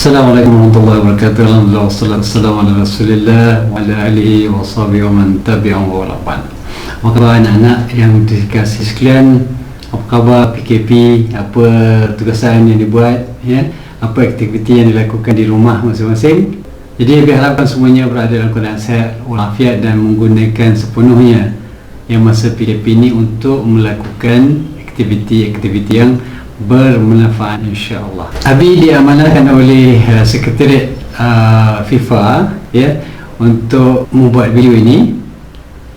Assalamualaikum warahmatullahi wabarakatuh. Alhamdulillah wassalatu wassalamu ala Rasulillah wa ala alihi wa sahbihi wa man tabi'ahu wa laban. Maka anak-anak yang dikasih sekalian, apa khabar PKP, apa tugasan yang dibuat, ya, apa aktiviti yang dilakukan di rumah masing-masing. Jadi kami harapkan semuanya berada dalam keadaan sihat walafiat dan menggunakan sepenuhnya yang masa PKP ini untuk melakukan aktiviti-aktiviti yang bermanfaat, insya-Allah. Abi diamanahkan oleh Sekretariat FIFA, ya, untuk membuat video ini,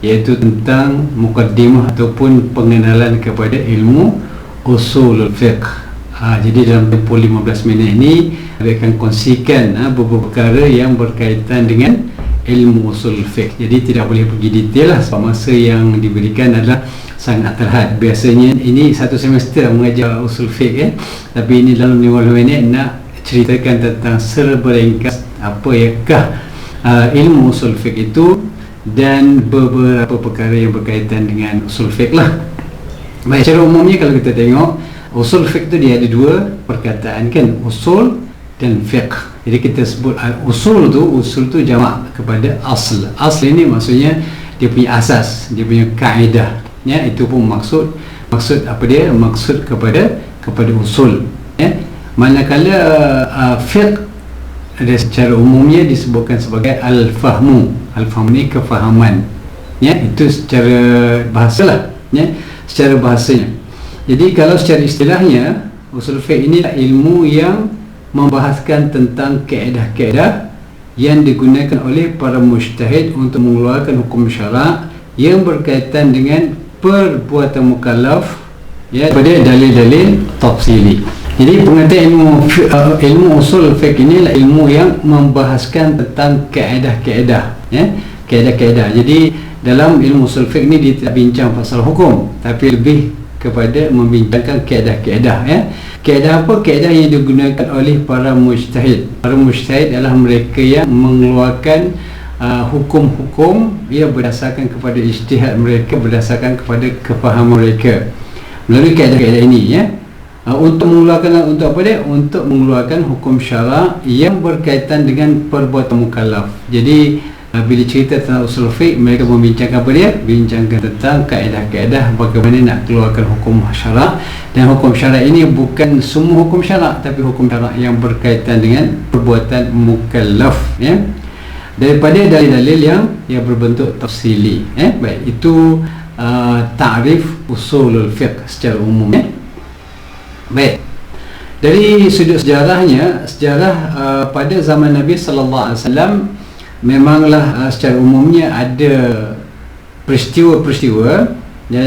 iaitu tentang mukaddimah ataupun pengenalan kepada ilmu usul fiqh. Jadi dalam tempoh 15 minit ini saya akan kongsikan beberapa perkara yang berkaitan dengan ilmu usul fiqh. Jadi tidak boleh pergi detail lah sebab masa yang diberikan adalah sangat terhad. Biasanya ini satu semester mengajar usul fiqh, ya. Tapi ini dalam 15 minit nak ceritakan tentang serba ringkas apakah ilmu usul fiqh itu dan beberapa perkara yang berkaitan dengan usul fiqh lah. Baik, secara umumnya kalau kita tengok usul fiqh tu dia ada dua perkataan, kan, usul dan fiqh. Jadi kita sebut usul tu jamak kepada asl. Asl ini maksudnya dia punya asas, dia punya kaedah, ya. Itu pun maksud apa dia? Maksud kepada usul, ya. Manakala fiqh ada secara umumnya disebutkan sebagai al-fahmu. Al-fahmu ni kefahaman, ya. Itu secara bahasalah, ya, secara bahasanya. Jadi kalau secara istilahnya, usul fiqh ini ilmu yang membahaskan tentang kaedah-kaedah yang digunakan oleh para mujtahid untuk mengeluarkan hukum syarak yang berkaitan dengan perbuatan mukallaf, ya, pada dalil-dalil tafsili. Jadi pengertian ilmu usul fiqh ini adalah ilmu yang membahaskan tentang kaedah-kaedah, ya, kaedah-kaedah. Jadi dalam ilmu usul fiqh ini dia tidak bincang pasal hukum, tapi lebih kepada membincangkan kaedah-kaedah, ya. Kaedah apa? Kaedah yang digunakan oleh para mujtahid. Para mujtahid adalah mereka yang mengeluarkan hukum-hukum, ya, berdasarkan kepada ijtihad mereka, berdasarkan kepada kefahaman mereka melalui kaedah-kaedah ini, ya. Untuk apa dia? Untuk mengeluarkan hukum syarak yang berkaitan dengan perbuatan mukallaf. Jadi bila cerita tentang usul fiqh, mereka membincangkan apa dia? Bincangkan tentang kaedah-kaedah bagaimana nak keluarkan hukum syarak. Dan hukum syarak ini bukan semua hukum syarak, tapi hukum syarak yang berkaitan dengan perbuatan mukallaf, ya, daripada dalil-dalil yang berbentuk tafsili, ya. Baik, itu ta'rif usulul fiqh secara umum, ya. Baik, dari sudut sejarahnya, pada zaman Nabi sallallahu alaihi wasallam memanglah secara umumnya ada peristiwa-peristiwa, ya,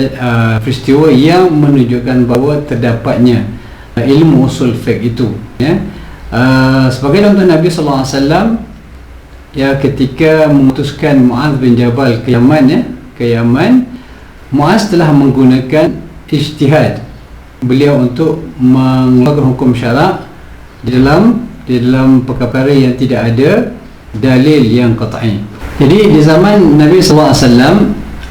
peristiwa yang menunjukkan bahawa terdapatnya ilmu usul fiqh itu, ya. Sebagai contoh, Nabi sallallahu alaihi wasallam, ya, ketika memutuskan Muaz bin Jabal ke Yaman, ya, ke Yaman, Muaz telah menggunakan ijtihad beliau untuk mengeluarkan hukum syarak di dalam perkara yang tidak ada dalil yang qat'i. Jadi di zaman Nabi sallallahu alaihi wasallam,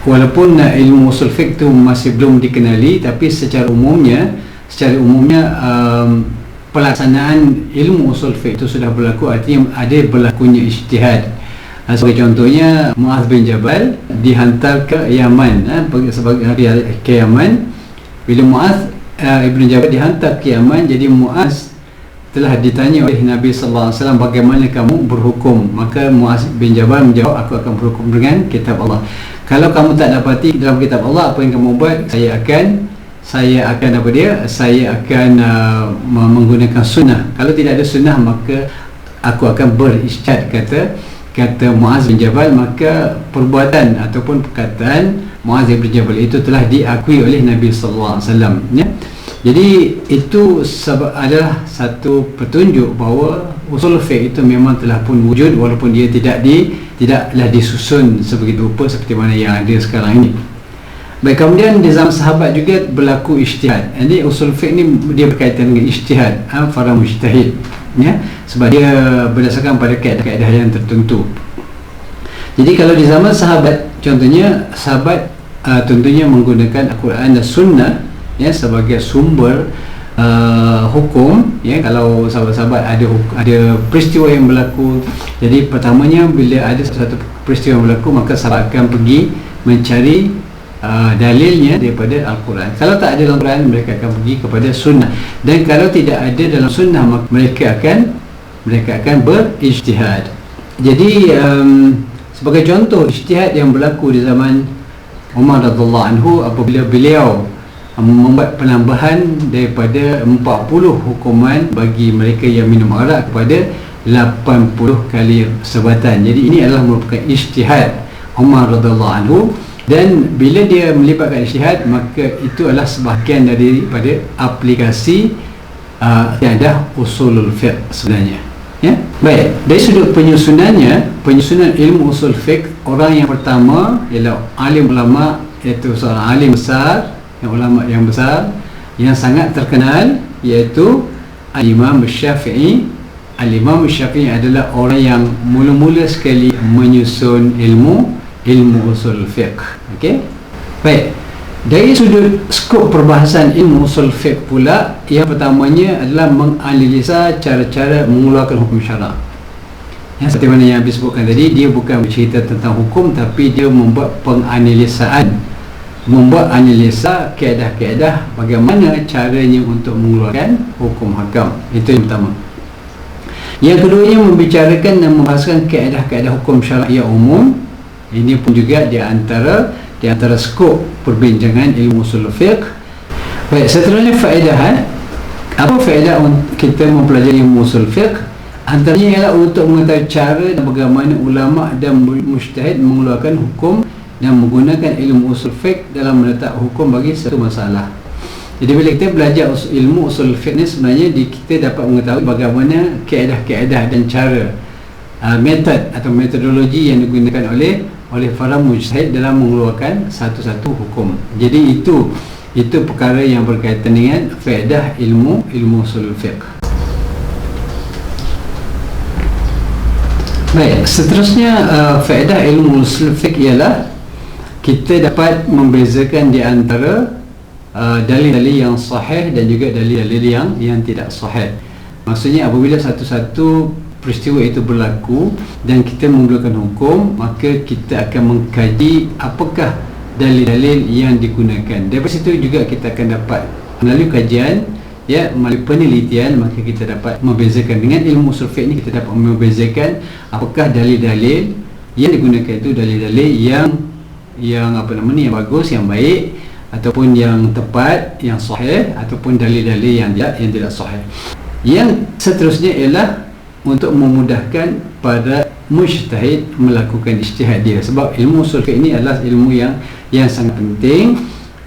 walaupun ilmu usul fiqh itu masih belum dikenali, tapi secara umumnya pelaksanaan ilmu usul fiqh itu sudah berlaku, artinya ada berlakunya ijtihad. Sebagai contohnya, Muaz bin Jabal dihantar ke Yaman, ke Yaman. Bila Muaz Ibn Jabal dihantar ke Yaman, jadi Muaz telah ditanya oleh Nabi sallallahu alaihi wasallam, bagaimana kamu berhukum? Maka Muaz bin Jabal menjawab, aku akan berhukum dengan kitab Allah. Kalau kamu tak dapati dalam kitab Allah apa yang kamu buat, saya akan menggunakan sunnah. Kalau tidak ada sunnah, maka aku akan berijtihad, kata Muaz bin Jabal. Maka perbuatan ataupun perkataan Muaz bin Jabal itu telah diakui oleh Nabi sallallahu alaihi wasallam, ya. Jadi itu adalah satu petunjuk bahawa usul fiqh itu memang telah pun wujud, walaupun dia tidaklah disusun sebegitu rupa seperti mana yang ada sekarang ini. Baik, kemudian di zaman sahabat juga berlaku ijtihad. Jadi usul fiqh ni dia berkaitan dengan ijtihad para mujtahid, ya, sebab dia berdasarkan pada kaedah-kaedah yang tertentu. Jadi kalau di zaman sahabat, contohnya sahabat tentunya menggunakan Al-Quran dan Sunnah, ya, sebagai sumber hukum, ya, kalau sahabat-sahabat ada peristiwa yang berlaku. Jadi pertamanya, bila ada satu peristiwa yang berlaku, maka sahabat akan pergi mencari dalilnya daripada Al-Quran. Kalau tak ada dalam Al-Quran, mereka akan pergi kepada sunnah, dan kalau tidak ada dalam sunnah, maka mereka akan berijtihad. Jadi sebagai contoh ijtihad yang berlaku di zaman Umar radhiyallahu anhu, apabila beliau membuat penambahan daripada 40 hukuman bagi mereka yang minum arak kepada 80 kali sebatan. Jadi ini adalah merupakan ijtihad Umar radhiyallahu anhu, dan bila dia melibatkan ijtihad, maka itu adalah sebahagian daripada aplikasi kaedah usulul fiqh sebenarnya, ya. Baik, dari sudut penyusunan ilmu usul fiqh, orang yang pertama ialah alim ulama, iaitu seorang alim besar, ulama yang besar yang sangat terkenal, iaitu Al-Imam Syafi'i. Al-Imam Syafi'i adalah orang yang mula-mula sekali menyusun ilmu usul fiqh. Okey. Baik. Dari sudut skop perbahasan ilmu usul fiqh pula, yang pertamanya adalah menganalisa cara-cara mengeluarkan hukum syarak. Yang seperti mana yang habis sebutkan tadi, dia bukan bercerita tentang hukum, tapi dia membuat analisa kaedah-kaedah bagaimana caranya untuk mengeluarkan hukum hakam. Itu yang pertama. Yang keduanya membicarakan dan membahaskan kaedah-kaedah hukum syarak yang umum. Ini pun juga di antara skop perbincangan ilmu usul fiqh. Baik, seterusnya faedah. Apa faedah kita mempelajari ilmu usul fiqh? Antaranya ialah untuk mengetahui cara dan bagaimana ulama dan mujtahid mengeluarkan hukum dan menggunakan ilmu usul fiqh dalam menetap hukum bagi satu masalah. Jadi bila kita belajar ilmu usul fiqh ni, sebenarnya kita dapat mengetahui bagaimana kaedah-kaedah dan cara, metod atau metodologi yang digunakan oleh para mujtahid dalam mengeluarkan satu-satu hukum. Jadi itu perkara yang berkaitan dengan faedah ilmu usul fiqh. Baik, seterusnya faedah ilmu usul fiqh ialah kita dapat membezakan di antara dalil-dalil yang sahih dan juga dalil-dalil yang tidak sahih. Maksudnya apabila satu-satu peristiwa itu berlaku dan kita mengeluarkan hukum, maka kita akan mengkaji apakah dalil-dalil yang digunakan. Dari situ juga kita akan dapat melalui kajian, ya, melalui penelitian, maka kita dapat membezakan. Dengan ilmu usul fiqh ini kita dapat membezakan apakah dalil-dalil yang digunakan itu dalil-dalil yang yang bagus, yang baik, ataupun yang tepat, yang sahih, ataupun dalil-dalil yang tidak sahih. Yang seterusnya ialah untuk memudahkan pada mujtahid melakukan ijtihad dia, sebab ilmu usul fiqh ini adalah ilmu yang sangat penting.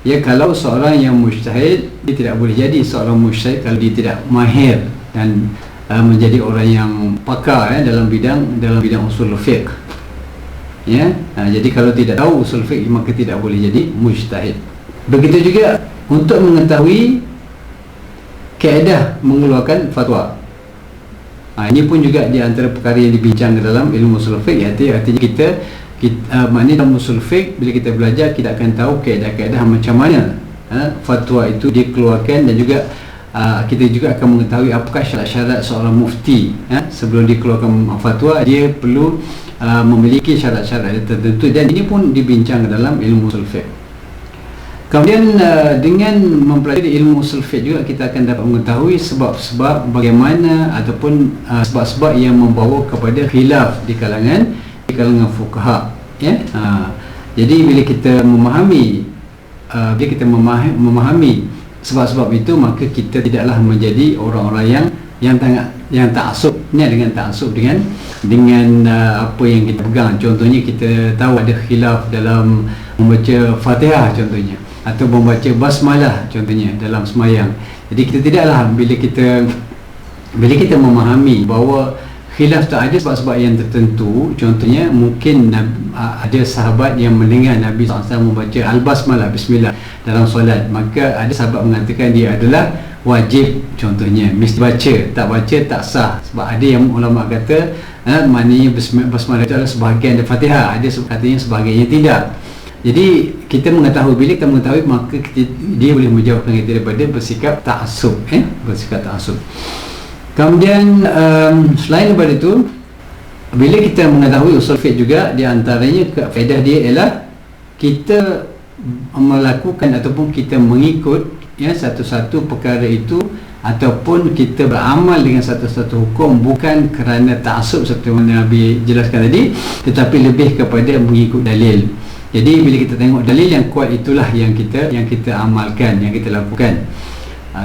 Ya, kalau seorang yang mujtahid, dia tidak boleh jadi seorang mujtahid kalau dia tidak mahir dan menjadi orang yang pakar dalam bidang usul fiqh. Ya, jadi kalau tidak tahu usul fiqh, maka tidak boleh jadi mujtahid. Begitu juga untuk mengetahui kaedah mengeluarkan fatwa. Ini pun juga di antara perkara yang dibincang dalam ilmu usul fiqh. Artinya maknanya dalam usul fiqh, bila kita belajar, kita akan tahu kaedah-kaedah macam mana fatwa itu dikeluarkan, dan juga kita juga akan mengetahui apakah syarat-syarat seorang mufti. Sebelum dikeluarkan fatwa, dia perlu memiliki syarat-syarat tertentu, dan ini pun dibincang dalam ilmu usul fiqh. Kemudian dengan mempelajari ilmu usul fiqh juga kita akan dapat mengetahui sebab-sebab bagaimana ataupun sebab-sebab yang membawa kepada khilaf di kalangan fuqaha, ya. Jadi bila kita memahami sebab-sebab itu, maka kita tidaklah menjadi orang-orang yang ta'assub. Ini dengan ta'assub dengan apa yang kita pegang. Contohnya kita tahu ada khilaf dalam membaca Fatihah contohnya, atau membaca basmalah contohnya dalam semayang. Jadi kita tidaklah, bila kita memahami bahawa khilaf tak ada sebab-sebab yang tertentu, contohnya mungkin ada sahabat yang mendengar Nabi SAW membaca al-basmalah, bismillah, dalam solat, maka ada sahabat mengatakan dia adalah wajib, contohnya mesti baca, tak baca tak sah. Sebab ada yang ulama kata maknanya basmalah itu adalah sebahagian dari Fatihah, ada katanya sebahagiannya tidak. Jadi kita mengetahui, bila kita mengetahui, maka dia boleh menjauhkan kita daripada bersikap ta'assub, bersikap ta'assub. Kemudian selain daripada itu, bila kita mengetahui usul fiqh juga, di antaranya faedah dia ialah kita melakukan ataupun kita mengikut satu-satu perkara itu, ataupun kita beramal dengan satu-satu hukum bukan kerana ta'assub seperti mana Nabi jelaskan tadi, tetapi lebih kepada mengikut dalil. Jadi bila kita tengok dalil yang kuat, itulah yang kita amalkan, yang kita lakukan.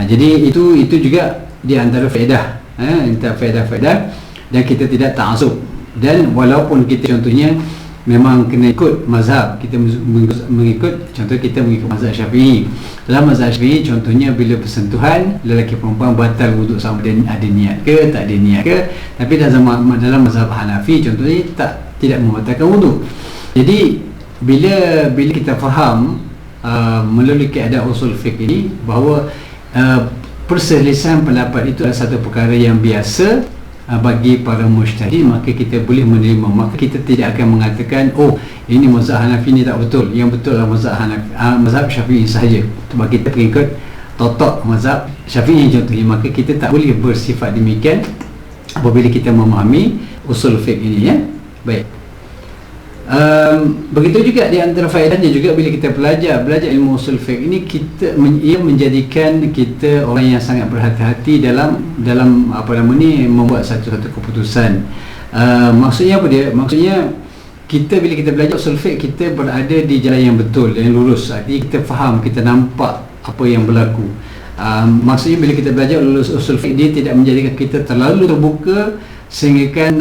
Jadi itu juga di antara faedah, faedah dan kita tidak ta'assub. Dan walaupun kita contohnya memang kena ikut mazhab, kita mengikut, contoh kita mengikut mazhab Syafi'i. Dalam mazhab Syafi'i contohnya bila bersentuhan lelaki perempuan batal wuduk sama ada niat ke tak ada niat ke. Tapi dalam mazhab Hanafi contohnya tidak membatalkan wuduk. Jadi bila kita faham melalui keadaan usul fiqh ini bahawa perselisihan pendapat itu adalah satu perkara yang biasa bagi para mujtahid, maka kita boleh menerima. Maka kita tidak akan mengatakan, oh ini mazhab Hanafi ni tak betul, yang betul adalah mazhab Syafi'i sahaja. Sebab kita pengikut totok mazhab Syafi'i contohnya, maka kita tak boleh bersifat demikian apabila kita memahami usul fiqh ini, Baik. Begitu juga di antara faedahnya juga bila kita belajar ilmu usul fiqh ini, ia menjadikan kita orang yang sangat berhati-hati dalam membuat satu-satu keputusan. Maksudnya apa dia? Maksudnya bila kita belajar usul fiqh, kita berada di jalan yang betul, yang lurus. Artinya kita faham, kita nampak apa yang berlaku. Maksudnya bila kita belajar usul fiqh, dia tidak menjadikan kita terlalu terbuka sehingga kan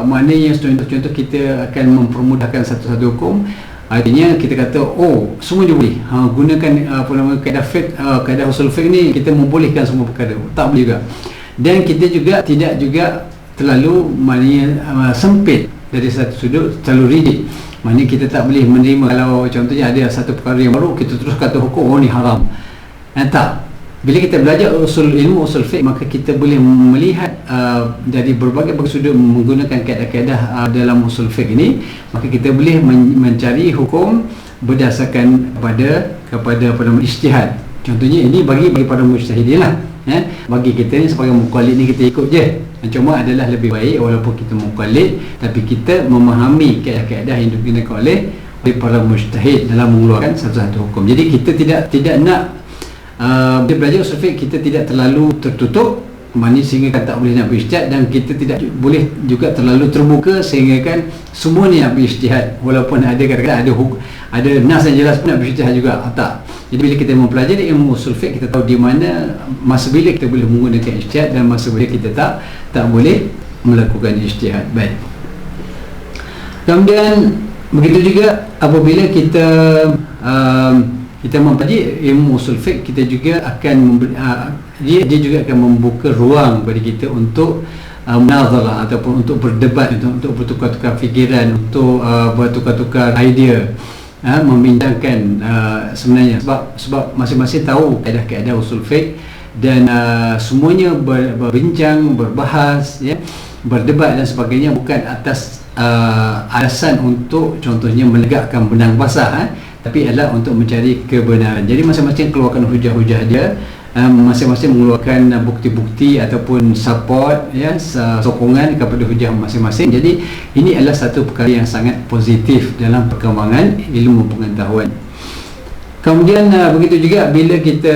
maknanya contoh kita akan mempermudahkan satu-satu hukum. Artinya kita kata, oh semua je boleh gunakan kaedah usul fiqh ni, kita membolehkan semua perkara. Tak boleh juga. Dan kita juga tidak juga terlalu maknanya sempit dari satu sudut, terlalu rigid. Maknanya kita tak boleh menerima kalau contohnya ada satu perkara yang baru, kita terus kata hukum, oh ni haram. Tak. Bila kita belajar ilmu usul fiqh, maka kita boleh melihat dari berbagai sudut menggunakan kaedah-kaedah dalam usul fiqh ini, maka kita boleh mencari hukum berdasarkan kepada ijtihad. Contohnya ini bagi para mujtahidin lah, bagi kita ni sebagai muqallid ni kita ikut je. Cuma adalah lebih baik walaupun kita muqallid, tapi kita memahami kaedah-kaedah yang digunakan oleh para mujtahid dalam mengeluarkan satu-satu hukum. Jadi kita tidak nak dia belajar usul fiqh, kita tidak terlalu tertutup, maknanya sehingga kan tak boleh nak berijtihad, dan kita tidak boleh juga terlalu terbuka sehingga kan semua ni nak berijtihad, walaupun ada kadang-kadang ada nas yang jelas pun nak berijtihad juga. Tak. Jadi bila kita mempelajari ilmu usul fiqh, kita tahu di mana masa bila kita boleh menggunakan ijtihad dan masa bila kita tak boleh melakukan ijtihad. Baik. Kemudian begitu juga apabila kita mempelajari ilmu usul fiqh, kita juga akan dia juga akan membuka ruang bagi kita untuk munazarah ataupun untuk berdebat, untuk bertukar-tukar fikiran, untuk bertukar-tukar idea, membincangkan sebenarnya sebab masing-masing tahu kaedah-kaedah usul fiqh, dan semuanya berbincang, berbahas, berdebat dan sebagainya bukan atas alasan untuk contohnya menegakkan benang basah, tapi adalah untuk mencari kebenaran. Jadi masing-masing keluarkan hujah-hujah dia, masing-masing mengeluarkan bukti-bukti ataupun support, sokongan kepada hujah masing-masing. Jadi ini adalah satu perkara yang sangat positif dalam perkembangan ilmu pengetahuan. Kemudian begitu juga bila kita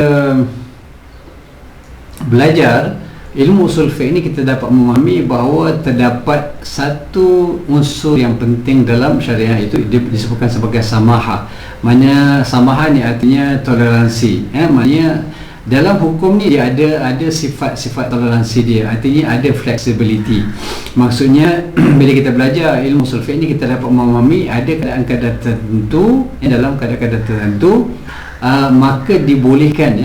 belajar ilmu usul fiqh ini, kita dapat memahami bahawa terdapat satu unsur yang penting dalam syariah, itu disebutkan sebagai samahah. Maknanya samahah ni artinya toleransi. Maknanya dalam hukum ni dia ada sifat-sifat toleransi dia, artinya ada flexibility. Maksudnya bila kita belajar ilmu usul fiqh ni, kita dapat memahami ada keadaan-keadaan tertentu, dalam keadaan-keadaan tertentu maka dibolehkan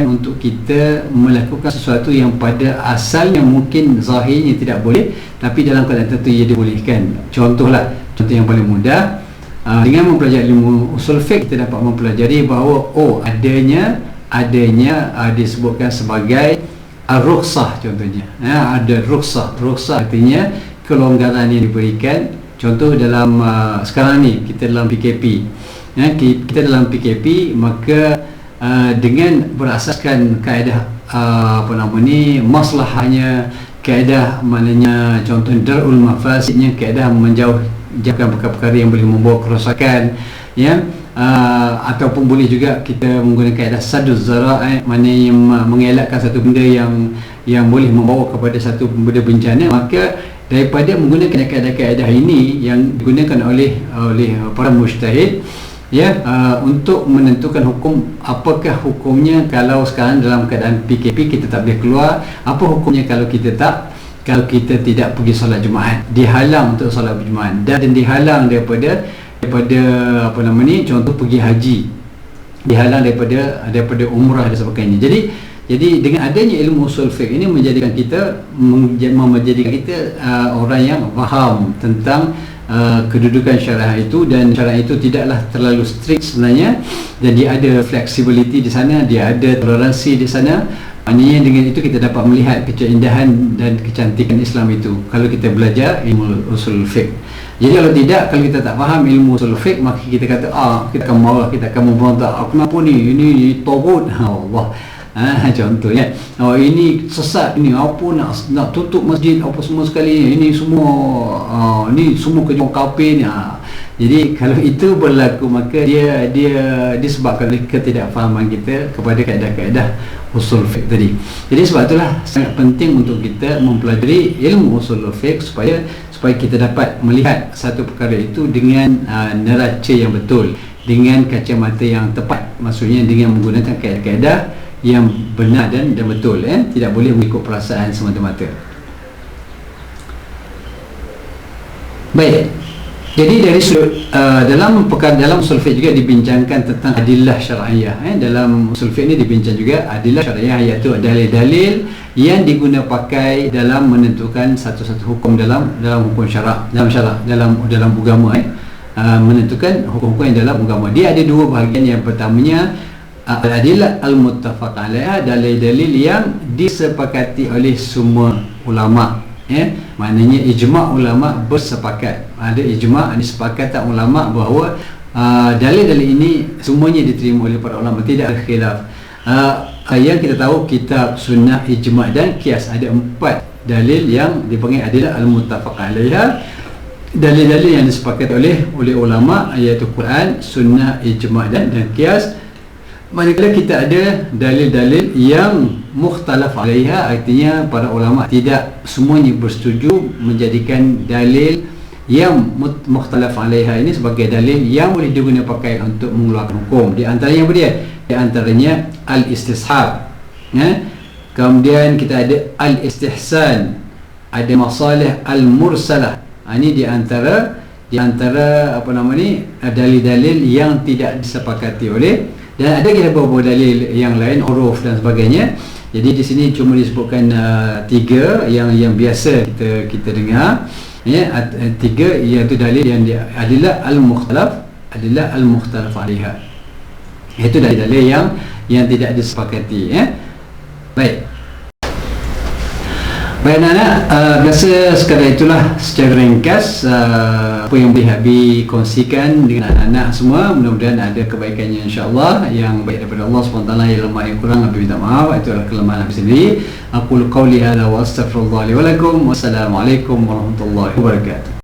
untuk kita melakukan sesuatu yang pada asalnya mungkin zahirnya tidak boleh, tapi dalam keadaan tertentu ia dibolehkan. Contoh yang paling mudah, dengan mempelajari ilmu usul fiqh, kita dapat mempelajari bahawa adanya disebutkan sebagai rukhsah. Contohnya ada rukhsah artinya kelonggaran yang diberikan Contoh dalam sekarang ni kita dalam PKP, ya, kita dalam PKP, maka dengan berasaskan kaedah maslahnya, kaedah maknanya contoh darul mafasidnya, kaedah menjauhkan perkara-perkara yang boleh membawa kerosakan, ya, ataupun boleh juga kita menggunakan kaedah saduz zara'i, maknanya mengelakkan satu benda yang boleh membawa kepada satu benda bencana. Maka daripada menggunakan kaedah-kaedah ini yang digunakan oleh para mujtahid, ya, untuk menentukan hukum, apakah hukumnya kalau sekarang dalam keadaan PKP kita tak boleh keluar, apa hukumnya kalau kita tidak pergi solat Jumaat, dihalang untuk solat Jumaat, dan dihalang daripada contoh pergi haji, dihalang daripada umrah dan sebagainya. Jadi dengan adanya ilmu usul fiqh ini menjadikan kita orang yang faham tentang kedudukan syariah itu, dan syariah itu tidaklah terlalu strict sebenarnya, dan dia ada flexibility di sana, dia ada toleransi di sana. Maknanya dengan itu kita dapat melihat keindahan dan kecantikan Islam itu kalau kita belajar ilmu usul fiqh. Jadi kalau tidak, kalau kita tak faham ilmu usul fiqh, maka kita kata kita akan marah, kita akan memberontak, kenapa ini tagut, Allah, contohnya, ini sesat, ini apa, nak tutup masjid apa semua sekali, ini semua kerja kafir ni. Jadi kalau itu berlaku, maka dia disebabkan oleh ketidakfahaman kita kepada kaedah-kaedah usul fiqh tadi. Jadi sebab itulah sangat penting untuk kita mempelajari ilmu usul fiqh supaya kita dapat melihat satu perkara itu dengan neraca yang betul, dengan kacamata yang tepat, maksudnya dengan menggunakan kaedah-kaedah yang benar dan betul, tidak boleh mengikut perasaan semata-mata. Baik, jadi dari sudut dalam usul fiqh juga dibincangkan tentang adillah syar'iyah. Dalam usul fiqh ini dibincang juga adillah syar'iyah, iaitu dalil-dalil yang diguna pakai dalam menentukan satu-satu hukum dalam hukum syarak, dalam agama, menentukan hukum-hukum yang dalam agama. Dia ada dua bahagian. Yang pertamanya al-adillah al-muttafaq alaiha, dalil-dalil yang disepakati oleh semua ulama, maknanya ijma' ulama bersepakat, ada ijma', ada sepakatan ulama bahawa dalil-dalil ini semuanya diterima oleh para ulama, tidak ada khilaf. Yang kita tahu kitab, sunnah, ijma' dan qiyas, ada 4 dalil yang dipanggil adillah al-muttafaq alaiha, dalil-dalil yang disepakati oleh ulama, iaitu Quran, sunnah, ijma' dan qiyas. Manakala kita ada dalil-dalil yang mukhtalaf alaiha, artinya para ulama tidak semuanya bersetuju menjadikan dalil yang mukhtalaf alaiha ini sebagai dalil yang boleh digunakan pakai untuk mengeluarkan hukum. Di antaranya apa dia? Di antaranya al-istishab, kemudian kita ada al-istihsan, ada masalih al-mursalah. Ini di antara dalil-dalil yang tidak disepakati oleh. Dan ada kita beberapa dalil yang lain, huruf dan sebagainya. Jadi di sini cuma disebutkan 3 yang biasa kita dengar, ya, 3 iaitu dalil yang adillah al-mukhtalaf alaiha, iaitu dalil-dalil yang tidak disepakati, ya. Baik, anak-anak, biasa sekadar itulah secara ringkas apa yang boleh Habib kongsikan dengan anak-anak semua. Mudah-mudahan ada kebaikannya, insya-Allah. Yang baik daripada Allah SWT, yang lemah yang kurang Habib minta maaf, itu adalah kelemahan Habib sendiri. Aqulu qawli hadza wa astaghfirullah li wa lakum. Wassalamualaikum warahmatullahi wabarakatuh.